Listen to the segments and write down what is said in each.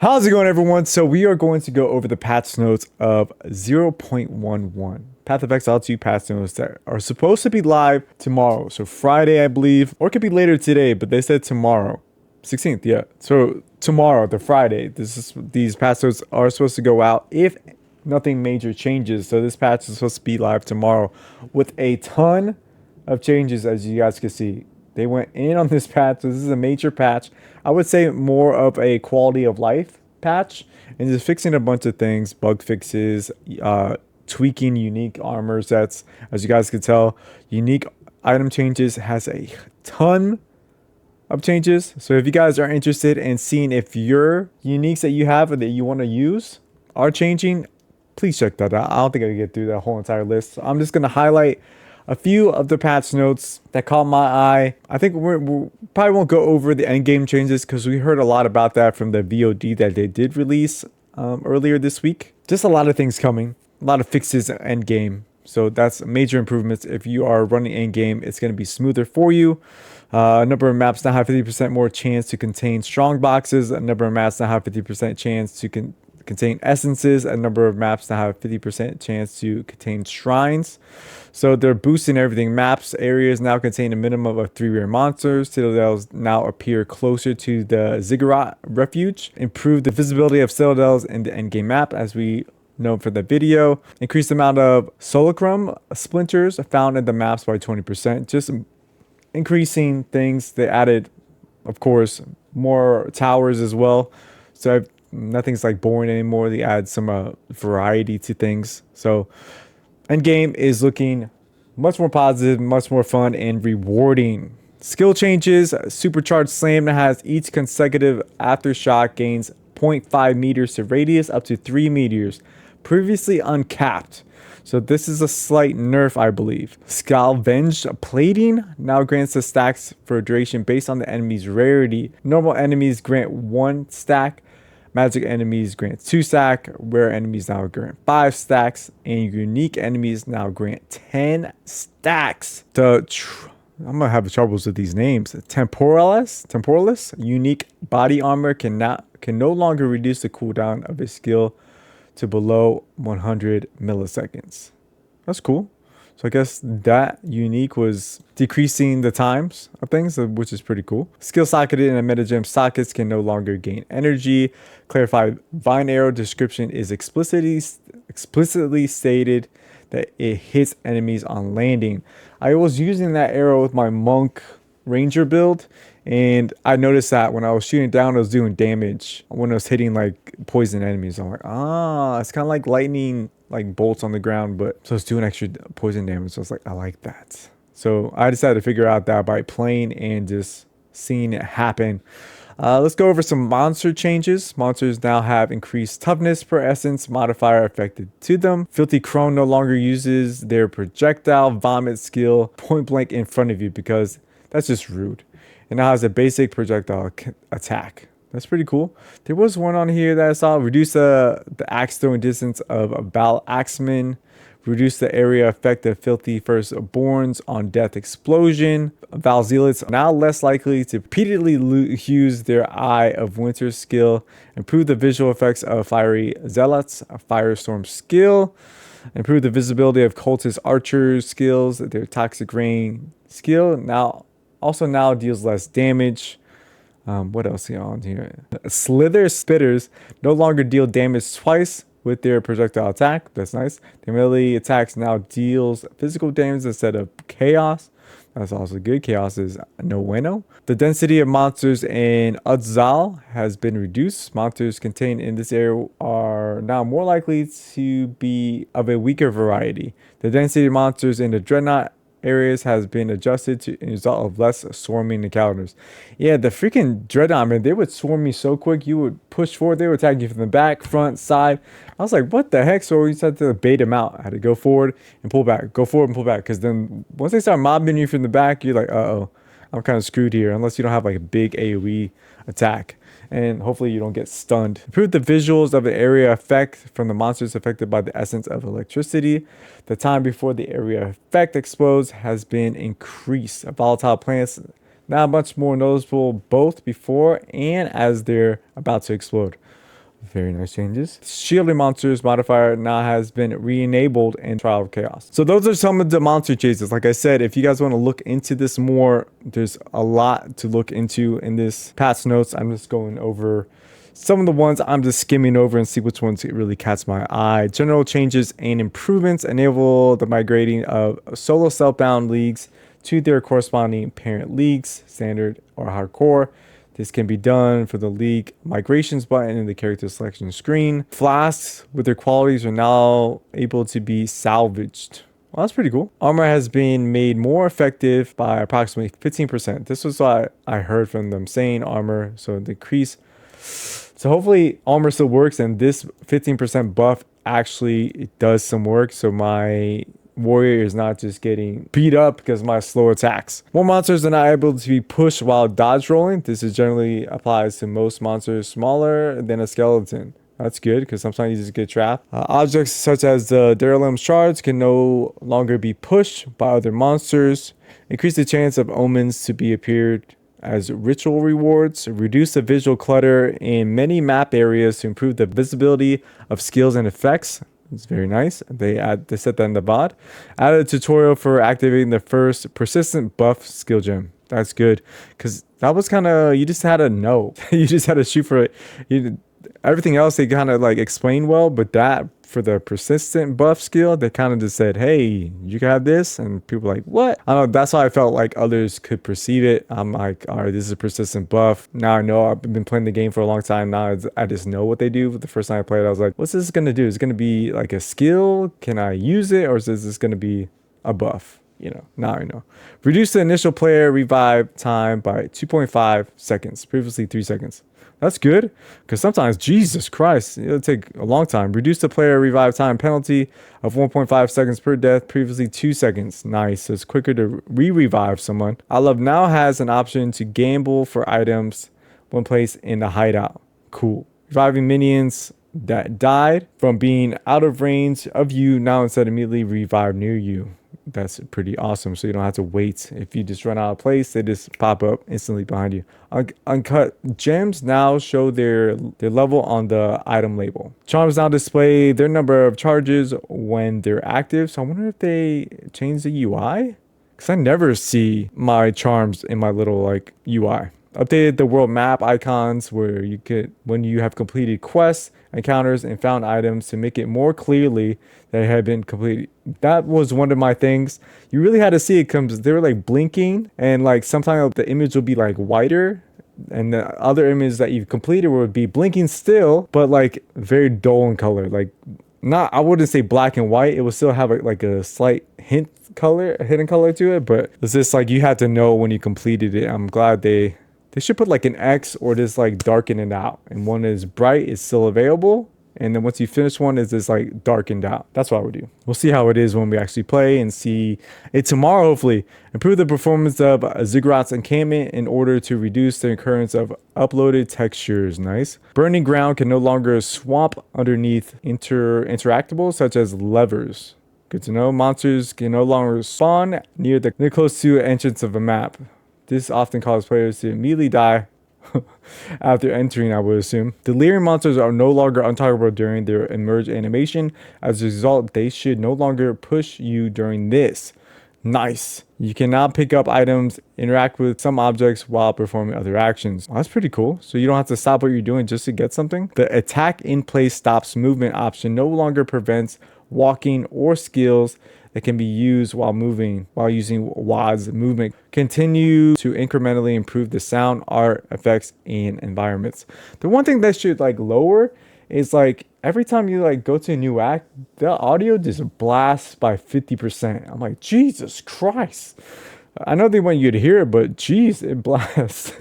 How's it going, everyone? So we are going to go over the patch notes of 0.11. Path of Exile 2 patch notes that are supposed to be live tomorrow. So Friday, I believe, or it could be later today, but they said tomorrow. 16th, yeah. So tomorrow, the Friday, these patch notes are supposed to go out if nothing major changes. So this patch is supposed to be live tomorrow with a ton of changes, as you guys can see. They went in on this patch. So this is a major patch. I would say more of a quality of life patch and just fixing a bunch of things, bug fixes, tweaking unique armor sets. As you guys can tell, unique item changes has a ton of changes. So if you guys are interested in seeing if your uniques that you have or that you want to use are changing, please check that out. I don't think I can get through that whole entire list. So I'm just going to highlight a few of the patch notes that caught my eye. I think we probably won't go over the end game changes because we heard a lot about that from the VOD that they did release earlier this week. Just a lot of things coming, a lot of fixes end game. So that's major improvements. If you are running end game, it's going to be smoother for you. A number of maps now have 50% more chance to contain strong boxes. A number of maps now have 50% chance to contain essences. A number of maps now have 50% chance to contain shrines. So they're boosting everything. Maps areas now contain a minimum of 3 rare monsters. Citadels now appear closer to the ziggurat refuge. Improve the visibility of citadels in the endgame map, as we know from the video. Increase the amount of solacrum splinters found in the maps by 20%. Just increasing things. They added, of course, more towers as well. So nothing's like boring anymore. They add some variety to things. So endgame is looking much more positive, much more fun and rewarding. Skill changes. Supercharged Slam has each consecutive aftershock gains 0.5 meters to radius up to 3 meters. Previously uncapped. So this is a slight nerf, I believe. Scavenged Plating now grants the stacks for duration based on the enemy's rarity. Normal enemies grant 1 stack. Magic enemies grant 2 stack. Rare enemies now grant 5 stacks. And unique enemies now grant 10 stacks. I'm gonna have troubles with these names. Temporalis unique body armor can no longer reduce the cooldown of a skill to below 100 milliseconds. That's cool. So I guess that unique was decreasing the times of things, which is pretty cool. Skill socketed in a metagem sockets can no longer gain energy. Clarified vine arrow description is explicitly stated that it hits enemies on landing. I was using that arrow with my monk ranger build, and I noticed that when I was shooting down, it was doing damage when I was hitting like poison enemies. I'm like, it's kind of like lightning, like bolts on the ground, but so it's doing extra poison damage. So I was like, I like that. So I decided to figure out that by playing and just seeing it happen. Let's go over some monster changes. Monsters now have increased toughness per essence modifier affected to them. Filthy Crone no longer uses their projectile vomit skill point blank in front of you because that's just rude. It now has a basic projectile attack. That's pretty cool. There was one on here that I saw. Reduce the axe throwing distance of a Bal Axeman. Reduce the area effect of Filthy Firstborns on death explosion. Val Zealots are now less likely to repeatedly use their Eye of Winter skill. Improve the visual effects of Fiery Zealots, a Firestorm skill. Improve the visibility of Cultist Archers skills, their Toxic Rain skill. Now deals less damage. What else here on here? Slither Spitters no longer deal damage twice with their projectile attack. That's nice. Their melee attacks now deals physical damage instead of chaos. That's also good. Chaos is no bueno. The density of monsters in Exile has been reduced. Monsters contained in this area are now more likely to be of a weaker variety. The density of monsters in the Dreadnought areas has been adjusted to a result of less swarming encounters. Yeah, the freaking Dreadnought, man, they would swarm me so quick. You would push forward, they would attack you from the back, front, side. I was like, what the heck? So we just had to bait them out. I had to go forward and pull back, go forward and pull back. Because then once they start mobbing you from the back, you're like, uh-oh, I'm kind of screwed here. Unless you don't have like a big AoE attack. And hopefully you don't get stunned. Improve the visuals of the area effect from the monsters affected by the essence of electricity. The time before the area effect explodes has been increased. Volatile plants now much more noticeable both before and as they're about to explode. Very nice changes. Shielded monsters modifier now has been re-enabled in Trial of Chaos. So those are some of the monster changes. Like I said, if you guys want to look into this more, there's a lot to look into in this patch notes. I'm just going over some of the ones. I'm just skimming over and see which ones really catch my eye. General changes and improvements enable the migrating of solo self-bound leagues to their corresponding parent leagues, standard or hardcore. This can be done for the league migrations button in the character selection screen. Flasks with their qualities are now able to be salvaged. Well, that's pretty cool. Armor has been made more effective by approximately 15%. This was what I heard from them saying armor, so decrease. So hopefully armor still works, and this 15% buff actually does some work. So my warrior is not just getting beat up because of my slow attacks. More monsters are not able to be pushed while dodge rolling. This is generally applies to most monsters smaller than a skeleton. That's good because sometimes you just get trapped. Objects such as the Duralim shards can no longer be pushed by other monsters. Increase the chance of omens to be appeared as ritual rewards. Reduce the visual clutter in many map areas to improve the visibility of skills and effects. It's very nice. They set that in the VOD. Added a tutorial for activating the first persistent buff skill gem. That's good because that was kind of, you just had to know. You just had to shoot for it. Everything else they kind of like explained well, but that for the persistent buff skill, they kind of just said, hey, you can have this, and people were like, what? I don't know, that's how I felt like others could perceive it. I'm like, all right, this is a persistent buff. Now I know, I've been playing the game for a long time now. I just know what they do. The first time I played, I was like, what's this gonna do? Is it gonna be like a skill? Can I use it? Or is this gonna be a buff? You know, now I know. Reduce the initial player revive time by 2.5 seconds, previously 3 seconds. That's good, because sometimes, Jesus Christ, it'll take a long time. Reduce the player revive time penalty of 1.5 seconds per death, previously 2 seconds. Nice, so it's quicker to re-revive someone. I Love now has an option to gamble for items when placed in the hideout. Cool. Reviving minions that died from being out of range of you now instead immediately revive near you. That's pretty awesome, so you don't have to wait. If you just run out of place, they just pop up instantly behind you. Uncut gems now show their level on the item label. Charms now display their number of charges when they're active. So I wonder if they change the UI, because I never see my charms in my little like UI. Updated the world map icons where you could, when you have completed quests, encounters, and found items, to make it more clearly that it had been completed. That was one of my things. You really had to see it because they were like blinking, and like sometimes the image will be like whiter, and the other image that you've completed would be blinking still, but like very dull in color. Like not, I wouldn't say black and white. It would still have like a slight hidden color to it, but it's just like you had to know when you completed it. I'm glad they should put like an X or just like darken it out. And one is bright, is still available. And then once you finish one, is just like darkened out. That's what I would do. We'll see how it is when we actually play and see it tomorrow, hopefully. Improve the performance of Ziggurat's encampment in order to reduce the occurrence of uploaded textures. Nice. Burning ground can no longer swamp underneath interactables such as levers. Good to know. Monsters can no longer spawn near close to entrance of a map. This often causes players to immediately die after entering, I would assume. Delirium monsters are no longer untargetable during their emerge animation. As a result, they should no longer push you during this. Nice. You can now pick up items, interact with some objects while performing other actions. Well, that's pretty cool. So you don't have to stop what you're doing just to get something. The attack in place stops movement option no longer prevents walking or skills that can be used while moving, while using WAD's movement. Continue to incrementally improve the sound, art, effects, and environments. The one thing that should like lower is like every time you like go to a new act, the audio just blasts by 50%. I'm like, Jesus Christ. I know they want you to hear it, but geez, it blasts.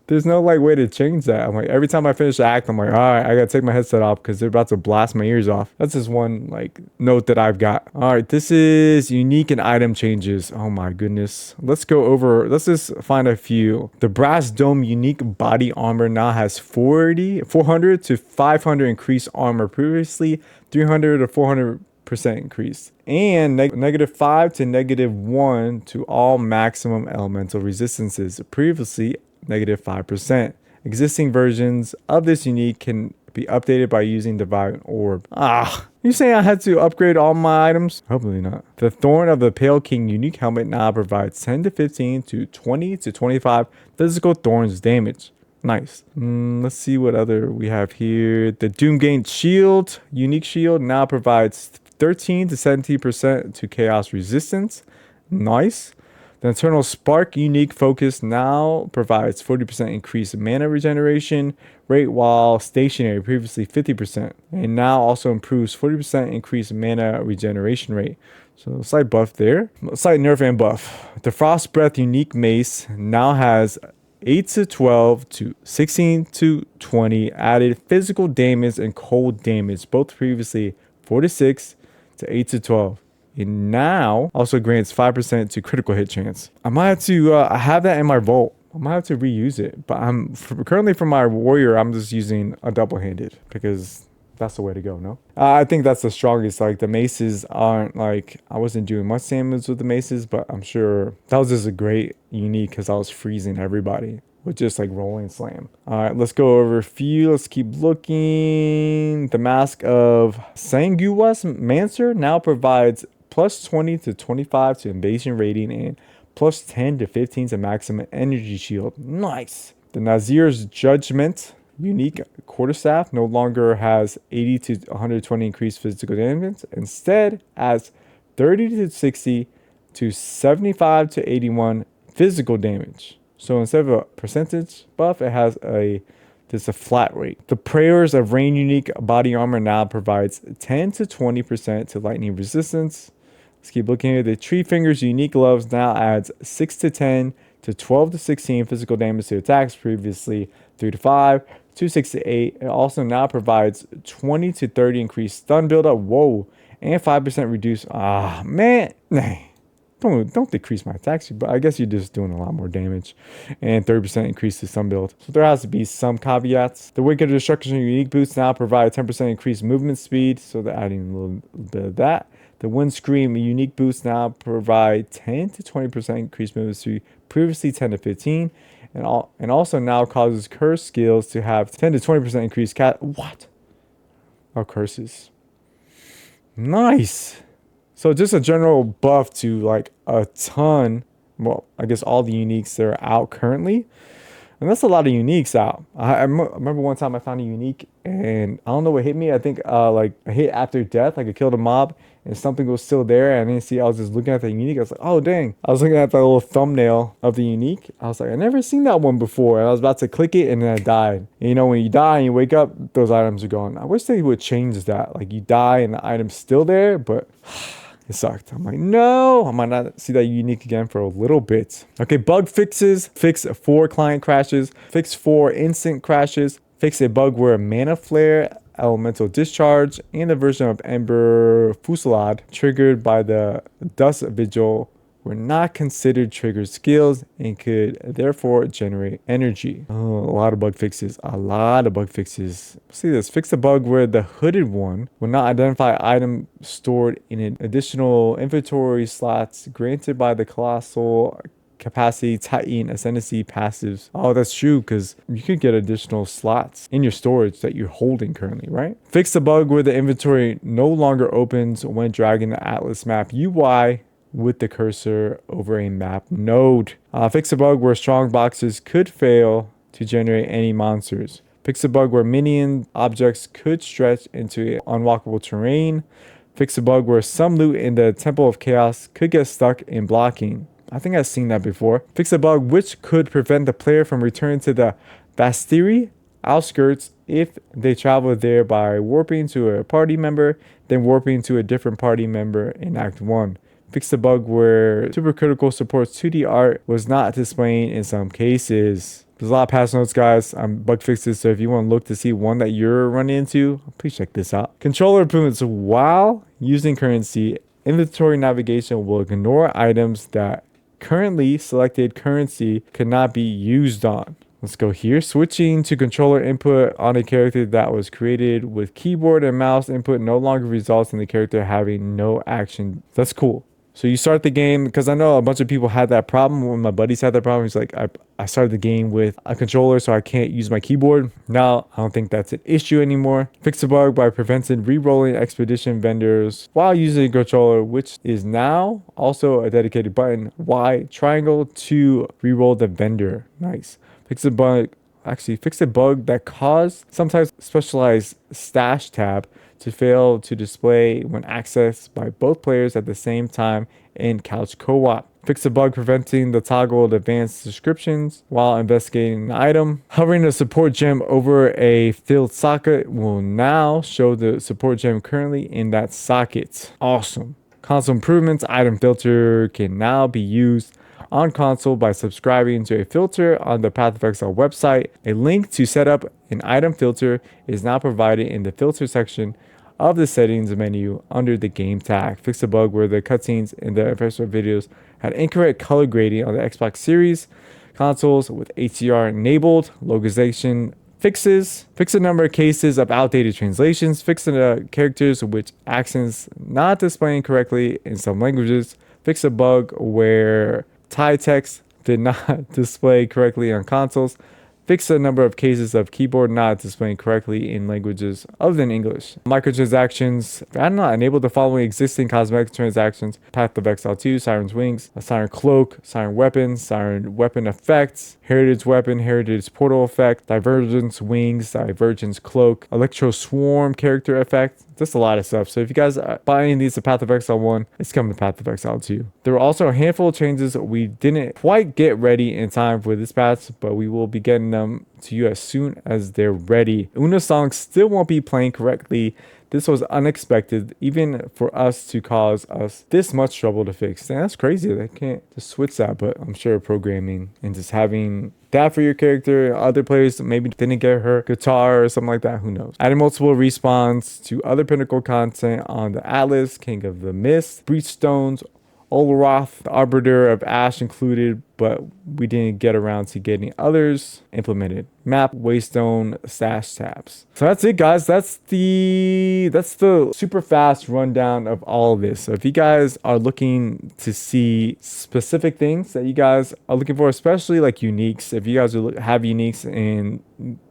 There's no like way to change that. I'm like, every time I finish the act, I'm like, all right, I gotta take my headset off because they're about to blast my ears off. That's just one like note that I've got. All right, this is unique and item changes. Oh my goodness. Let's just find a few. The brass dome unique body armor now has 400 to 500 increased armor, previously 300 to 400% increase, and -5 to -1 to all maximum elemental resistances, previously -5%. Existing versions of this unique can be updated by using Divine Orb. You saying I had to upgrade all my items? Hopefully not. The Thorn of the Pale King unique helmet now provides 10 to 15 to 20 to 25 physical thorns damage. Nice. Let's see what other we have here. The Doomgate Shield, unique shield, now provides 13 to 17% to chaos resistance. Nice. The Eternal Spark unique focus now provides 40% increased mana regeneration rate while stationary, previously 50%. And now also improves 40% increased mana regeneration rate. So slight buff there. Slight nerf and buff. The Frost Breath unique mace now has 8 to 12 to 16 to 20 added physical damage and cold damage, both previously 4 to 6 to 8 to 12. It now also grants 5% to critical hit chance. I might have to, I have that in my vault. I might have to reuse it, but currently for my warrior, I'm just using a double-handed because that's the way to go, no? I think that's the strongest. Like the maces aren't like, I wasn't doing much damage with the maces, but I'm sure that was just a great unique because I was freezing everybody with just like rolling slam. All right, let's go over a few. Let's keep looking. The Mask of Sanguiwas Mancer now provides plus 20 to 25 to invasion rating and plus 10 to 15 to maximum energy shield. Nice. The Nazir's Judgment unique quarterstaff no longer has 80 to 120 increased physical damage. Instead, has 30 to 60 to 75 to 81 physical damage. So instead of a percentage buff, it has just a flat rate. The Prayers of Rain unique body armor now provides 10 to 20% to lightning resistance. Let's keep looking here. The Tree Fingers unique gloves now adds 6 to 10 to 12 to 16 physical damage to attacks, previously 3 to 5 to 6 to 8. It also now provides 20 to 30 increased stun buildup. Whoa. And 5% reduced. Man. Don't decrease my attacks, but I guess you're just doing a lot more damage. And 30% increase to stun build. So there has to be some caveats. The Wicked Destruction unique boots now provide 10% increased movement speed. So they're adding a little bit of that. The Windscream unique boots now provide 10 to 20% increased movement speed, previously 10 to 15, and also now causes curse skills to have 10 to 20% increased curses. Nice. So just a general buff to like a ton. Well, I guess all the uniques that are out currently. And that's a lot of uniques out. I remember one time I found a unique and I don't know what hit me. I think like a hit after death, like I killed a mob and something was still there. And I didn't see, I was just looking at the unique. I was like, oh dang. I was looking at the little thumbnail of the unique. I was like, I never seen that one before. And I was about to click it and then I died. And you know, when you die and you wake up, those items are gone. I wish they would change that. Like you die and the item's still there, but it sucked. I'm like, no, I might not see that unique again for a little bit. Okay, bug fixes. Fix 4 client crashes. Fix 4 instant crashes. Fix a bug where mana flare, elemental discharge, and the version of Ember Fusillade triggered by the Dust Vigil were not considered trigger skills and could therefore generate energy. Oh, a lot of bug fixes. A lot of bug fixes. See this. Fix a bug where the hooded one will not identify item stored in an additional inventory slots granted by the Colossal Capacity Titan Ascendancy passives. Oh, that's true, because you could get additional slots in your storage that you're holding currently, right? Fix the bug where the inventory no longer opens when dragging the Atlas map UI with the cursor over a map node. Fix a bug where strong boxes could fail to generate any monsters. Fix a bug where minion objects could stretch into unwalkable terrain. Fix a bug where some loot in the Temple of Chaos could get stuck in blocking. I think I've seen that before. Fix a bug which could prevent the player from returning to the Bastiri outskirts if they travel there by warping to a party member, then warping to a different party member in Act 1. Fix the bug where supercritical supports 2D art was not displaying in some cases. There's a lot of patch notes, guys. I'm bug fixes, so if you want to look to see one that you're running into, please check this out. Controller improvements. While using currency, inventory navigation will ignore items that currently selected currency could not be used on. Let's go here. Switching to controller input on a character that was created with keyboard and mouse input no longer results in the character having no action. That's cool. So you start the game, because I know a bunch of people had that problem. When my buddies had that problem, he's like, I started the game with a controller, so I can't use my keyboard. Now, I don't think that's an issue anymore. Fix the bug by preventing re-rolling expedition vendors while using a controller, which is now also a dedicated button. Y, triangle to re-roll the vendor. Nice. Fix the bug. Actually, fix a bug that caused sometimes specialized stash tab to fail to display when accessed by both players at the same time in couch co-op. Fix a bug preventing the toggle of advanced descriptions while investigating an item. Hovering a support gem over a filled socket will now show the support gem currently in that socket. Awesome. Console improvements. Item filter can now be used on console by subscribing to a filter on the Path of Exile website. A link to set up an item filter is now provided in the filter section of the settings menu under the game tag. Fix a bug where the cutscenes in the official videos had incorrect color grading on the Xbox Series consoles with HDR enabled. Localization fixes. Fix a number of cases of outdated translations. Fix the characters which accents not displaying correctly in some languages. Fix a bug where Thai text did not display correctly on consoles. Fix a number of cases of keyboard not displaying correctly in languages other than English. Microtransactions. I don't know. Enable the following existing cosmetic transactions: Path of Exile 2, Siren's Wings, a Siren Cloak, Siren Weapon, Siren Weapon Effects, Heritage Weapon, Heritage Portal Effect, Divergence Wings, Divergence Cloak, Electro Swarm Character Effect. Just a lot of stuff. So if you guys are buying these to Path of Exile 1, it's coming to Path of Exile 2. There were also a handful of changes we didn't quite get ready in time for this patch, but we will be getting them to you as soon as they're ready. Una songs still won't be playing correctly. This was unexpected, even for us to cause us this much trouble to fix. And that's crazy. They can't just switch that, but I'm sure programming and just having that for your character. Other players maybe didn't get her guitar or something like that. Who knows? Adding multiple respawns to other pinnacle content on the Atlas, King of the Mist, Breachstones, Olroth, the Arbiter of Ash included, but we didn't get around to getting others implemented. Map, Waystone, stash tabs. So that's it, guys. That's the super fast rundown of all of this. So if you guys are looking to see specific things that you guys are looking for, especially like uniques, if you guys have uniques and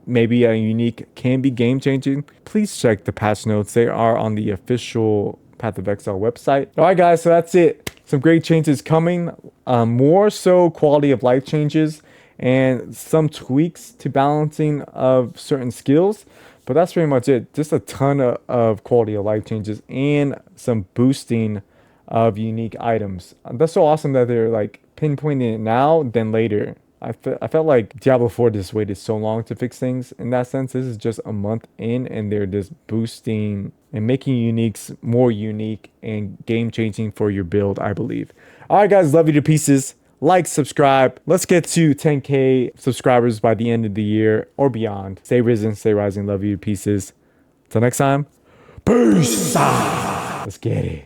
maybe a unique can be game changing, please check the patch notes. They are on the official Path of Exile website. All right, guys. So that's it. Some great changes coming, more so quality of life changes and some tweaks to balancing of certain skills. But that's pretty much it. Just a ton of quality of life changes and some boosting of unique items. That's so awesome that they're like pinpointing it now than later. I felt like Diablo 4 just waited so long to fix things. In that sense, this is just a month in and they're just boosting and making uniques more unique and game changing for your build, I believe. All right, guys, love you to pieces. Like, subscribe. Let's get to 10K subscribers by the end of the year or beyond. Stay risen, stay rising. Love you to pieces. Till next time, peace. Let's get it.